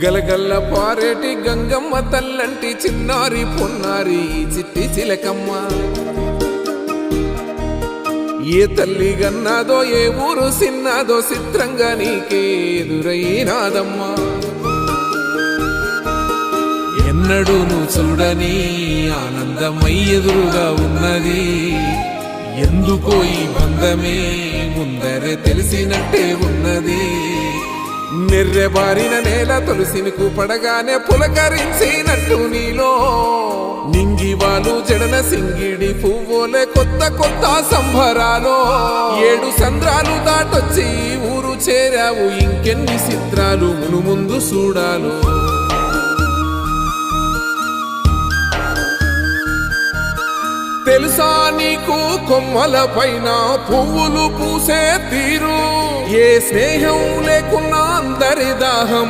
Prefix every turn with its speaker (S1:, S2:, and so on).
S1: గలగల్ల పారేటి గంగమ్మ తల్లంటి చిన్నారి పొన్నారి చిట్టి చిలకమ్మ. ఏ తల్లి గన్నాదో ఏ ఊరు సిన్నాదో చిత్రంగా నీకే ఎదురైనాదమ్మా. ఎన్నడూ నువ్వు చూడని ఆనందమై ఎదురుగా ఉన్నది. ఎందుకో ఈ బంధమే ముందరే తెలిసినట్టే ఉన్నది. నెర్రెబారిన నేల తులసిని పడగానే పులకరించినట్టు నీలో నింగివాలు జడన సింగిడి పువ్వులే కొత్త కొత్త సంబరాలో. 7 సంద్రాలు దాటొచ్చి ఊరు చేరావు, ఇంకెన్ని చిత్రాలు మును ముందు చూడాలో. తెలుసా నీకు కొమ్మల పైన పువ్వులు పూసే తీరు, ఏ స్నేహం లేకున్నా అందరి దాహం